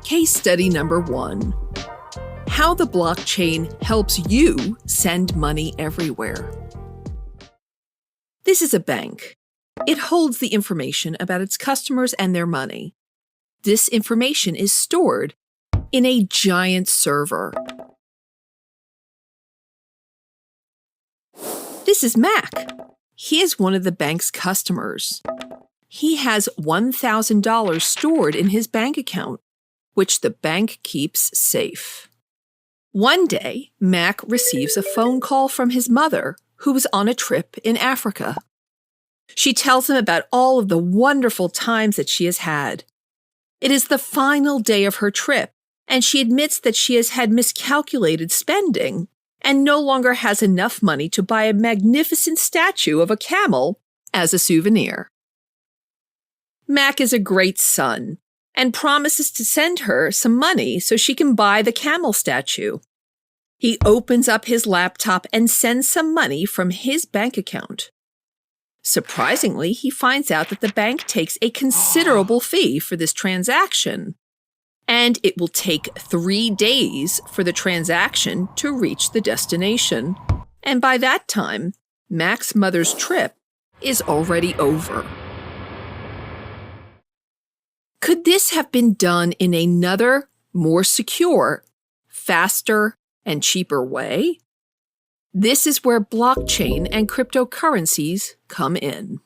Case study number 1. How the blockchain helps you send money everywhere. This is a bank. It holds the information about its customers and their money. This information is stored in a giant server. This is Mac. He is one of the bank's customers. He has $1,000 stored in his bank account, which the bank keeps safe. One day, Mac receives a phone call from his mother, who was on a trip in Africa. She tells him about all of the wonderful times that she has had. It is the final day of her trip, and she admits that she has had miscalculated spending and no longer has enough money to buy a magnificent statue of a camel as a souvenir. Mac is a great son and promises to send her some money so she can buy the camel statue. He opens up his laptop and sends some money from his bank account. Surprisingly, he finds out that the bank takes a considerable fee for this transaction, and it will take 3 days for the transaction to reach the destination. And by that time, Mac's mother's trip is already over. Could this have been done in another, more secure, faster, and cheaper way? This is where blockchain and cryptocurrencies come in.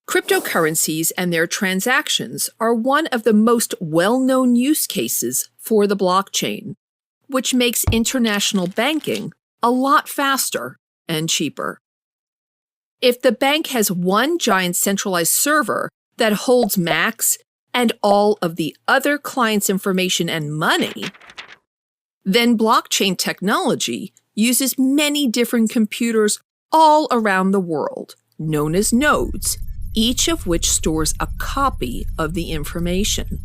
Cryptocurrencies and their transactions are one of the most well-known use cases for the blockchain, which makes international banking a lot faster and cheaper. If the bank has one giant centralized server that holds Mac's and all of the other clients' information and money, then blockchain technology uses many different computers all around the world, known as nodes, each of which stores a copy of the information.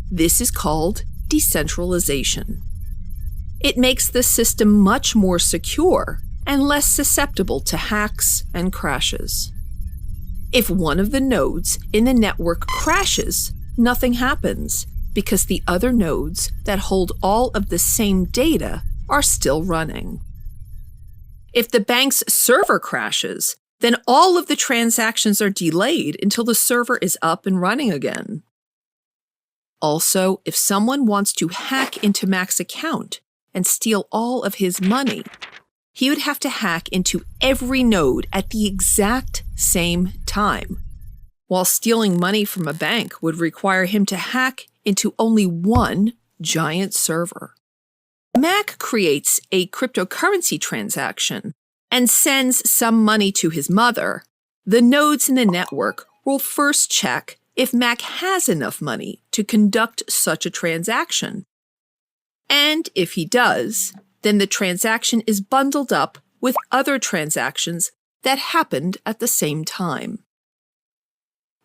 This is called decentralization. It makes the system much more secure and less susceptible to hacks and crashes. If one of the nodes in the network crashes, nothing happens because the other nodes that hold all of the same data are still running. If the bank's server crashes, then all of the transactions are delayed until the server is up and running again. Also, if someone wants to hack into Mac's account and steal all of his money, he would have to hack into every node at the exact same time, while stealing money from a bank would require him to hack into only one giant server. Mac creates a cryptocurrency transaction and sends some money to his mother. The nodes in the network will first check if Mac has enough money to conduct such a transaction. And if he does, then the transaction is bundled up with other transactions that happened at the same time.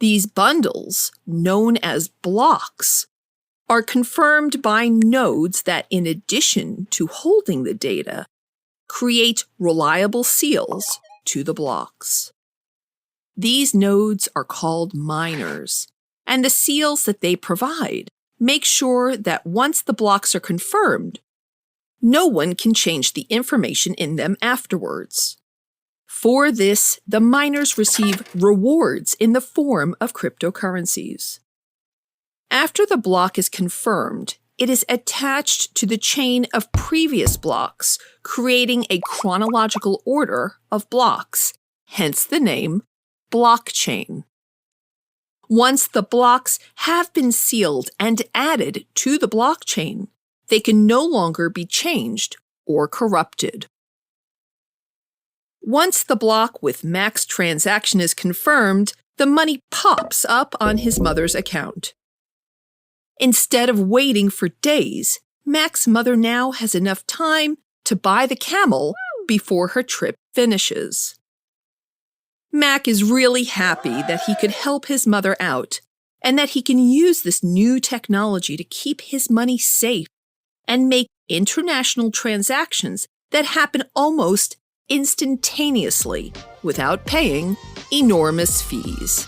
These bundles, known as blocks, are confirmed by nodes that, in addition to holding the data, create reliable seals to the blocks. These nodes are called miners, and the seals that they provide make sure that once the blocks are confirmed, no one can change the information in them afterwards. For this, the miners receive rewards in the form of cryptocurrencies. After the block is confirmed, it is attached to the chain of previous blocks, creating a chronological order of blocks, hence the name blockchain. Once the blocks have been sealed and added to the blockchain, they can no longer be changed or corrupted. Once the block with Mac's transaction is confirmed, the money pops up on his mother's account. Instead of waiting for days, Mac's mother now has enough time to buy the camel before her trip finishes. Mac is really happy that he could help his mother out and that he can use this new technology to keep his money safe and make international transactions that happen almost instantaneously without paying enormous fees.